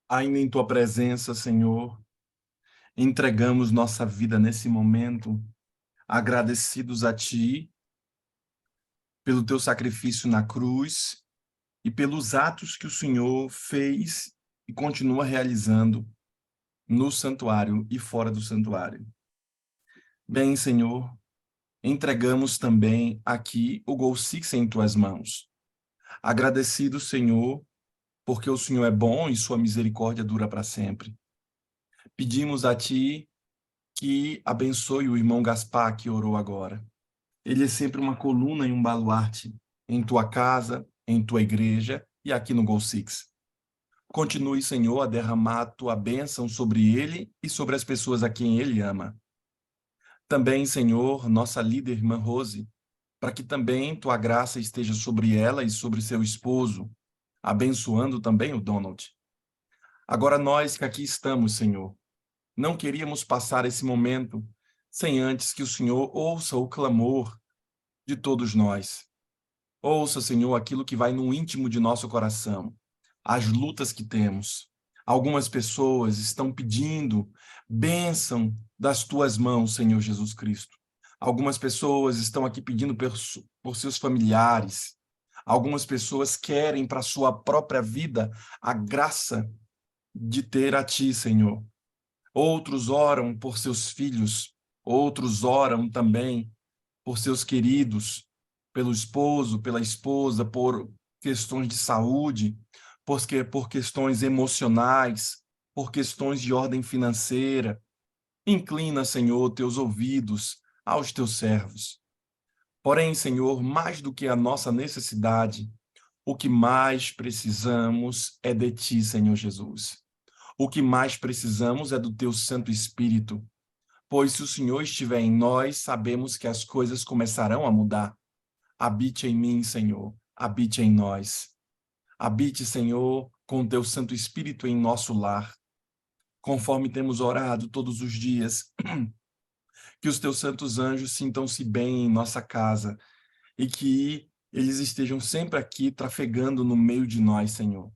Ainda em tua presença, Senhor, entregamos nossa vida nesse momento, agradecidos a ti pelo teu sacrifício na cruz e pelos atos que o Senhor fez e continua realizando no santuário e fora do santuário. Bem, Senhor, entregamos também aqui o Gol Six em tuas mãos. Agradecido, Senhor, porque o Senhor é bom e sua misericórdia dura para sempre. Pedimos a Ti que abençoe o irmão Gaspar que orou agora. Ele é sempre uma coluna e um baluarte em tua casa, em tua igreja e aqui no Gol Six. Continue, Senhor, a derramar a tua bênção sobre ele e sobre as pessoas a quem ele ama. Também, Senhor, nossa líder, irmã Rose, para que também tua graça esteja sobre ela e sobre seu esposo, abençoando também o Donald. Agora nós que aqui estamos, Senhor, não queríamos passar esse momento sem antes que o Senhor ouça o clamor de todos nós. Ouça, Senhor, aquilo que vai no íntimo de nosso coração, as lutas que temos. Algumas pessoas estão pedindo bênção das tuas mãos, Senhor Jesus Cristo. Algumas pessoas estão aqui pedindo por seus familiares. Algumas pessoas querem para sua própria vida a graça de ter a ti, Senhor. Outros oram por seus filhos, outros oram também por seus queridos, pelo esposo, pela esposa, por questões de saúde, por questões emocionais, por questões de ordem financeira. Inclina, Senhor, teus ouvidos aos teus servos. Porém, Senhor, mais do que a nossa necessidade, o que mais precisamos é de ti, Senhor Jesus. O que mais precisamos é do teu Santo Espírito, pois se o Senhor estiver em nós, sabemos que as coisas começarão a mudar. Habite em mim, Senhor, habite em nós. Habite, Senhor, com teu Santo Espírito em nosso lar. Conforme temos orado todos os dias, que os teus santos anjos sintam-se bem em nossa casa e que eles estejam sempre aqui trafegando no meio de nós, Senhor.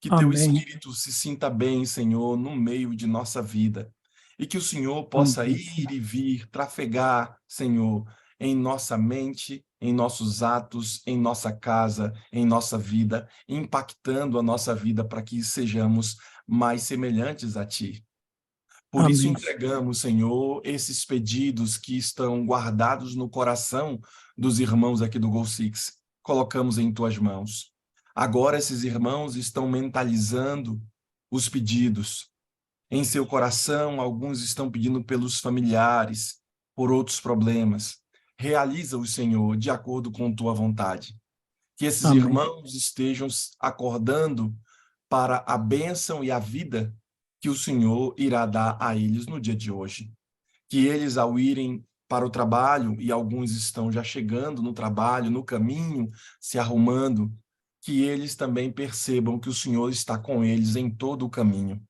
Que teu Amém. Espírito se sinta bem, Senhor, no meio de nossa vida. E que o Senhor possa Amém. ir e vir, trafegar, Senhor, em nossa mente, em nossos atos, em nossa casa, em nossa vida, impactando a nossa vida para que sejamos mais semelhantes a Ti. Por isso Amém. entregamos, Senhor, esses pedidos que estão guardados no coração dos irmãos aqui do Gol Six. Colocamos em Tuas mãos. Agora esses irmãos estão mentalizando os pedidos. Em seu coração, alguns estão pedindo pelos familiares, por outros problemas. Realiza-os, Senhor, de acordo com tua vontade. Que esses Amém. irmãos estejam acordando para a bênção e a vida que o Senhor irá dar a eles no dia de hoje. Que eles, ao irem para o trabalho, e alguns estão já chegando no trabalho, no caminho, se arrumando, que eles também percebam que o Senhor está com eles em todo o caminho.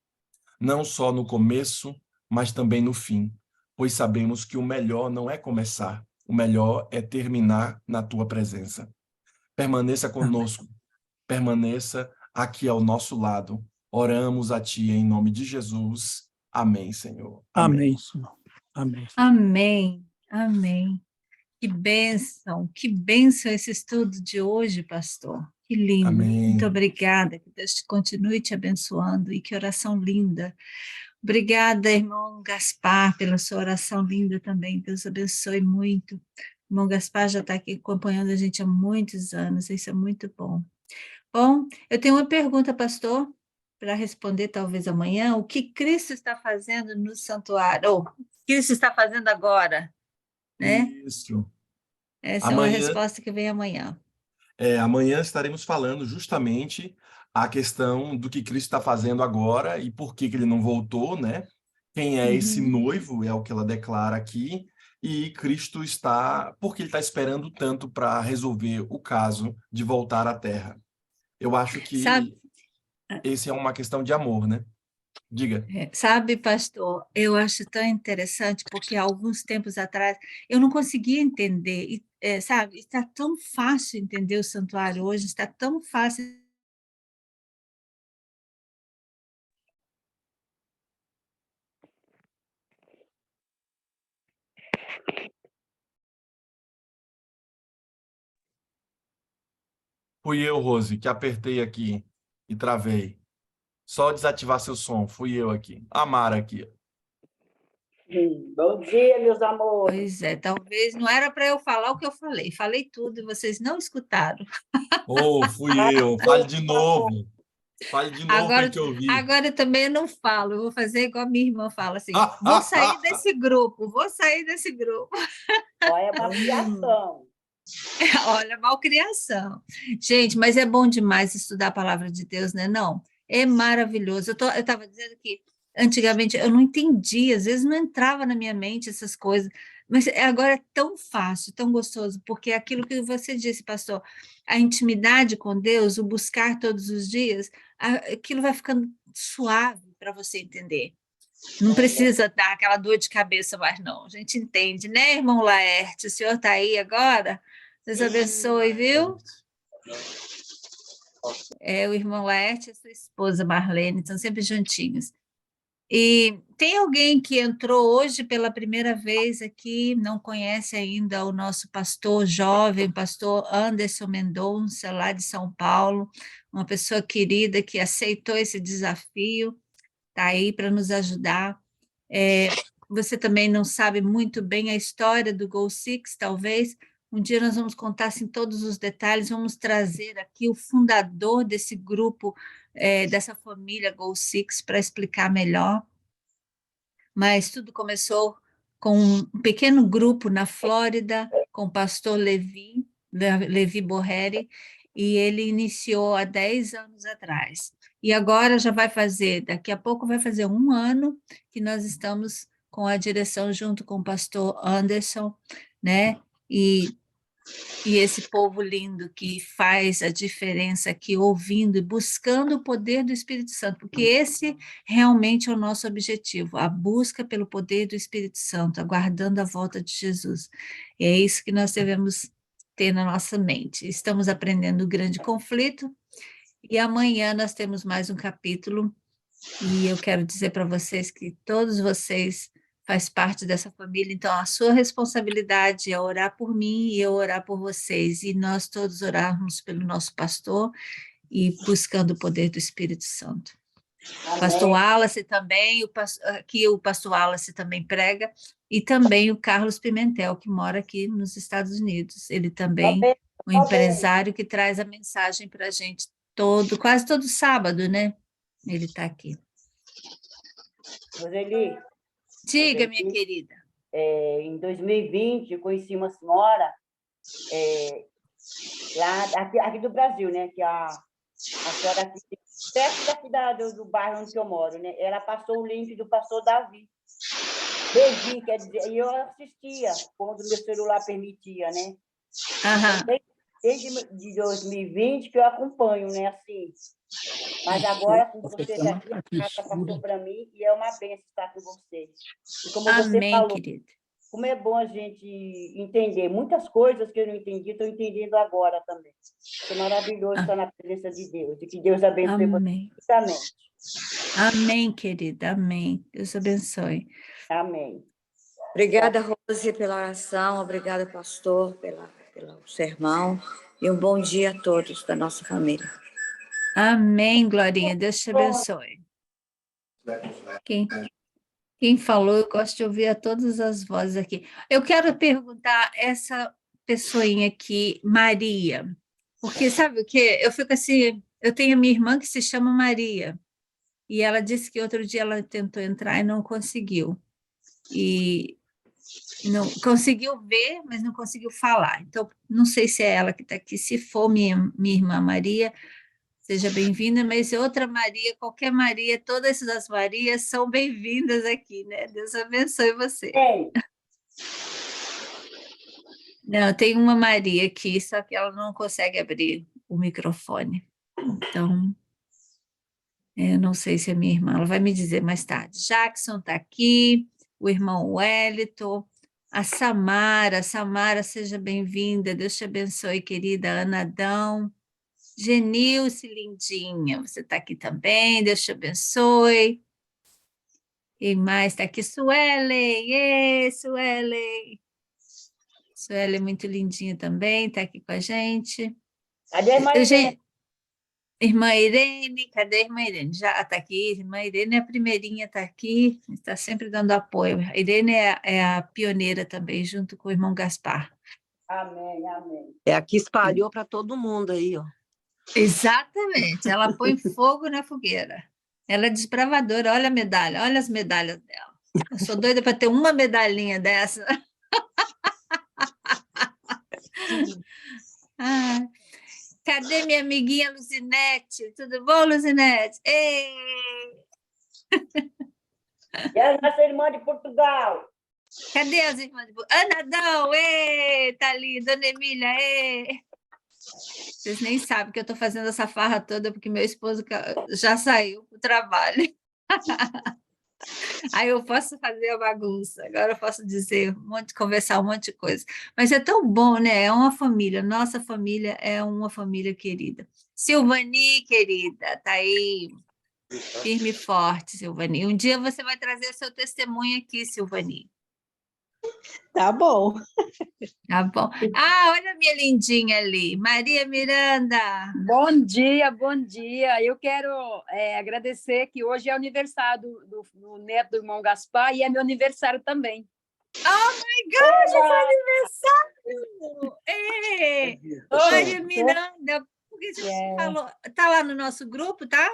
Não só no começo, mas também no fim, pois sabemos que o melhor não é começar, o melhor é terminar na tua presença. Permaneça conosco, permaneça aqui ao nosso lado. Oramos a ti em nome de Jesus. Amém, Senhor. Amém. Amém, Senhor. Amém. Amém, amém. Que bênção esse estudo de hoje, pastor. Que lindo. Amém. Muito obrigada. Que Deus continue te abençoando e que oração linda. Obrigada, irmão Gaspar, pela sua oração linda também. Deus abençoe muito. O irmão Gaspar já está aqui acompanhando a gente há muitos anos, isso é muito bom. Bom, eu tenho uma pergunta, pastor, para responder talvez amanhã. O que Cristo está fazendo no santuário? Ou, o que Cristo está fazendo agora? Né? Isso. Essa é uma Amanhã, resposta que vem amanhã. amanhã estaremos falando justamente a questão do que Cristo está fazendo agora e por que ele não voltou, né? Quem é esse noivo, é o que ela declara aqui, e Cristo porque ele está esperando tanto para resolver o caso de voltar à Terra. Eu acho Sabe, que esse é uma questão de amor, né? Diga. sabe, pastor, eu acho tão interessante, porque há alguns tempos atrás eu não conseguia entender, e, sabe, está tão fácil entender o santuário hoje, está tão fácil. Fui eu, Rose, que apertei aqui e travei. Só desativar seu som, fui eu aqui. A Mara aqui. Bom dia, meus amores. Pois é, talvez não era para eu falar o que eu falei. Falei tudo e vocês não escutaram. Oh, fui eu. Fale de novo. Fale de novo para a Agora, gente ouvir. agora também eu não falo, eu vou fazer igual minha irmã fala assim: vou sair desse grupo, vou sair desse grupo. Olha, é uma criação. Olha, malcriação. Gente, mas é bom demais estudar a palavra de Deus, né? Não, é maravilhoso. Eu estava dizendo que antigamente eu não entendia, às vezes não entrava na minha mente essas coisas, mas agora é tão fácil, tão gostoso, porque é aquilo que você disse, pastor, a intimidade com Deus, o buscar todos os dias, aquilo vai ficando suave para você entender. Não precisa dar aquela dor de cabeça mais, não. A gente entende, né, irmão Laerte? O senhor está aí agora? Deus abençoe, viu? O irmão Laerte e a sua esposa Marlene estão sempre juntinhos. E tem alguém que entrou hoje pela primeira vez aqui, não conhece ainda o nosso pastor jovem, pastor Anderson Mendonça, lá de São Paulo, uma pessoa querida que aceitou esse desafio, está aí para nos ajudar. Você também não sabe muito bem a história do Go Six, talvez. Um dia nós vamos contar assim, todos os detalhes, vamos trazer aqui o fundador desse grupo, dessa família Go Six, para explicar melhor. Mas tudo começou com um pequeno grupo na Flórida, com o pastor Levi Borreri, e ele iniciou há 10 anos atrás. E agora já vai fazer, daqui a pouco vai fazer um ano que nós estamos com a direção junto com o pastor Anderson, né? E esse povo lindo que faz a diferença aqui, ouvindo e buscando o poder do Espírito Santo, porque esse realmente é o nosso objetivo, a busca pelo poder do Espírito Santo, aguardando a volta de Jesus. E é isso que nós devemos ter na nossa mente. Estamos aprendendo o grande conflito, e amanhã nós temos mais um capítulo, e eu quero dizer para vocês que todos vocês faz parte dessa família, então a sua responsabilidade é orar por mim e eu orar por vocês, e nós todos orarmos pelo nosso pastor e buscando o poder do Espírito Santo. O pastor Wallace também, aqui o pastor Wallace também prega, e também o Carlos Pimentel, que mora aqui nos Estados Unidos, ele também é um empresário que traz a mensagem para a gente quase todo sábado, né? Ele está aqui. Roseli. Diga, minha querida. Em 2020, eu conheci uma senhora aqui do Brasil, né? Que a senhora aqui, perto daqui do bairro onde eu moro, né? Ela passou o link do pastor Davi. Levi, quer dizer, e eu assistia quando meu celular permitia, né? Desde de 2020 que eu acompanho, né? Assim. Mas agora, com vocês aqui, a casa passou para mim e é uma bênção estar com vocês. E como você falou, querida. Como é bom a gente entender. Muitas coisas que eu não entendi, estou entendendo agora também. É maravilhoso estar na presença de Deus. E que Deus abençoe você. Amém, querida. Amém. Deus abençoe. Amém. Obrigada, Rose, pela oração. Obrigada, pastor, pelo sermão. E um bom dia a todos da nossa família. Amém, Glorinha. Deus te abençoe. Quem falou, eu gosto de ouvir a todas as vozes aqui. Eu quero perguntar essa pessoinha aqui, Maria, porque sabe o quê? Eu fico assim, eu tenho a minha irmã que se chama Maria, e ela disse que outro dia ela tentou entrar e não conseguiu. E não conseguiu ver, mas não conseguiu falar. Então, não sei se é ela que está aqui. Se for minha irmã Maria, seja bem-vinda, mas outra Maria, qualquer Maria, todas as Marias são bem-vindas aqui, né? Deus abençoe você. Não, tem uma Maria aqui, só que ela não consegue abrir o microfone. Então, eu não sei se é minha irmã, ela vai me dizer mais tarde. Jackson está aqui, o irmão Wellington, a Samara, seja bem-vinda, Deus te abençoe, querida Ana Adão. Genilce, lindinha, você está aqui também, Deus te abençoe. Quem mais está aqui? Suelen, Suelen. Suelen é muito lindinha também, está aqui com a gente. Cadê a Maria? Irmã Irene, cadê a irmã Irene? Já está aqui, irmã Irene, a primeirinha está aqui, está sempre dando apoio. A Irene é a pioneira também, junto com o irmão Gaspar. Amém, amém. É a que espalhou para todo mundo aí, ó. Exatamente, ela põe fogo na fogueira. Ela é desbravadora, olha a medalha, olha as medalhas dela. Eu sou doida para ter uma medalhinha dessa. Ah, cadê minha amiguinha Luzinete? Tudo bom, Luzinete? Ei! E a nossa irmã de Portugal? Cadê as irmãs? Ana Dão, ei! Tá ali, Dona Emília, ei! Vocês nem sabem que eu estou fazendo essa farra toda porque meu esposo já saiu para o trabalho. Aí eu posso fazer a bagunça, agora eu posso dizer conversar um monte de coisa. Mas é tão bom, né? É uma família, nossa família é uma família querida. Silvani, querida, tá aí, firme e forte, Silvani. Um dia você vai trazer seu testemunho aqui, Silvani. Tá bom. Tá bom. Ah, olha a minha lindinha ali, Maria Miranda. Bom dia, bom dia. Eu quero agradecer que hoje é aniversário do neto do irmão Gaspar e é meu aniversário também. Oh, my God, é aniversário! Ei, Maria Miranda, por que você não falou? Tá lá no nosso grupo, tá?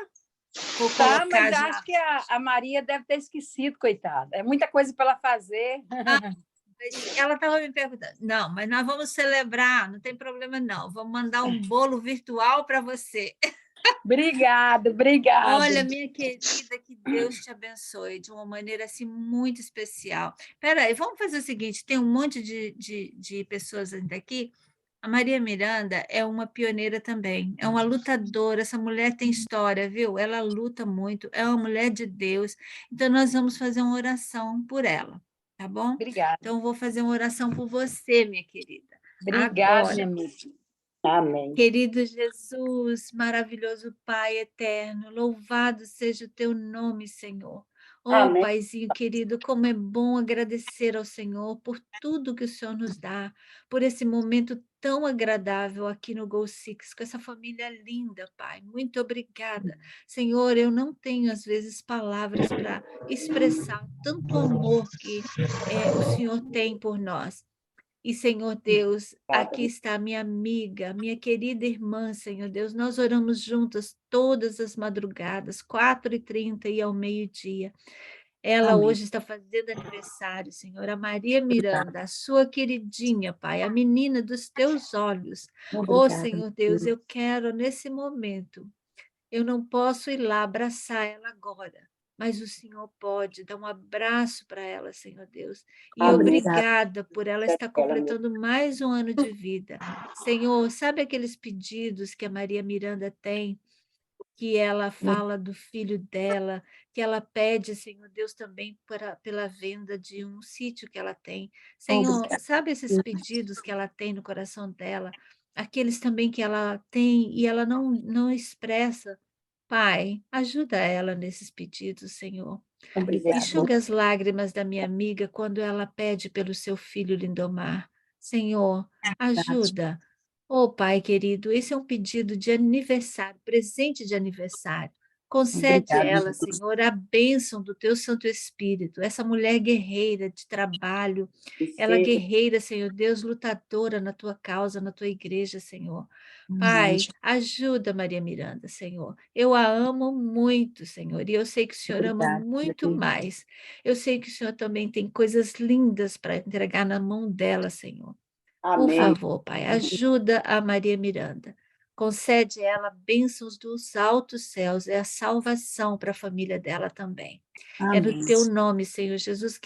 Vou Tá, colocar mas já. acho que a Maria deve ter esquecido, coitada. É muita coisa para ela fazer. Ela estava me perguntando. Não, mas nós vamos celebrar, não tem problema não. Vamos mandar um bolo virtual para você. Obrigada, obrigada. Olha, minha querida, que Deus te abençoe de uma maneira assim muito especial. Espera aí, vamos fazer o seguinte: tem um monte de pessoas ainda aqui. A Maria Miranda é uma pioneira também, é uma lutadora. Essa mulher tem história, viu? Ela luta muito, é uma mulher de Deus. Então, nós vamos fazer uma oração por ela, tá bom? Obrigada. Então, eu vou fazer uma oração por você, minha querida. Obrigada, Agora, minha amiga. Amém. querido Jesus, maravilhoso Pai eterno, louvado seja o teu nome, Senhor. Oh, Amém. Paizinho querido, como é bom agradecer ao Senhor por tudo que o Senhor nos dá, por esse momento tão agradável aqui no Go Six, com essa família linda, Pai. Muito obrigada. Senhor, eu não tenho, às vezes, palavras para expressar tanto amor que o Senhor tem por nós. E, Senhor Deus, aqui está minha amiga, minha querida irmã, Senhor Deus. Nós oramos juntas todas as madrugadas, 4h30 e ao meio-dia. Ela Amém. hoje está fazendo aniversário, Senhor. A Maria Miranda, a sua queridinha, Pai, a menina dos teus olhos. Oh, Senhor Deus, eu quero nesse momento. Eu não posso ir lá abraçar ela agora, mas o Senhor pode dar um abraço para ela, Senhor Deus. E obrigada por ela estar completando mais um ano de vida. Senhor, sabe aqueles pedidos que a Maria Miranda tem, que ela fala do filho dela, que ela pede, Senhor Deus, também pela venda de um sítio que ela tem. Senhor, sabe esses pedidos que ela tem no coração dela, aqueles também que ela tem e ela não expressa. Pai, ajuda ela nesses pedidos, Senhor. Enxuga as lágrimas da minha amiga quando ela pede pelo seu filho Lindomar. Senhor, ajuda. Oh, Pai querido, esse é um pedido de aniversário, presente de aniversário. Concede a ela, Senhor, a bênção do teu Santo Espírito, essa mulher guerreira de trabalho, ela guerreira, Senhor Deus, lutadora na tua causa, na tua igreja, Senhor. Pai, ajuda Maria Miranda, Senhor. Eu a amo muito, Senhor, e eu sei que o Senhor ama muito mais. Eu sei que o Senhor também tem coisas lindas para entregar na mão dela, Senhor. Por Amém. favor, Pai, ajuda a Maria Miranda. Concede a ela bênçãos dos altos céus, é a salvação para a família dela também. É no teu nome, Senhor Jesus,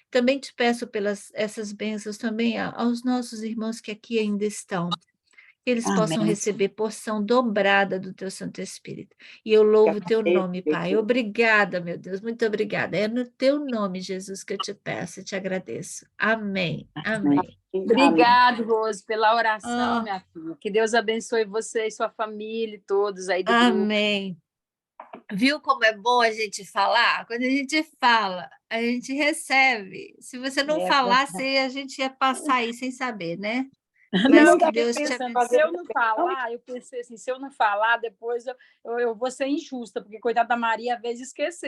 também te peço pelas essas bênçãos também aos nossos irmãos que aqui ainda estão, que eles possam receber porção dobrada do teu Santo Espírito. E eu louvo o teu nome, Pai. Obrigada, meu Deus, muito obrigada. É no teu nome, Jesus, que eu te peço e te agradeço. Amém. Amém. Obrigado, Rose, pela oração, Ah. minha filha. Que Deus abençoe você e sua família e todos aí do grupo. Amém. Viu como é bom a gente falar? Quando a gente fala, a gente recebe. Se você não falasse, a gente ia passar aí sem saber, né? Mas Não, que porque Deus te pensando, abençoe. se eu não falar, eu pensei assim, se eu não falar, depois eu vou ser injusta, porque coitada da Maria, às vezes esqueceu.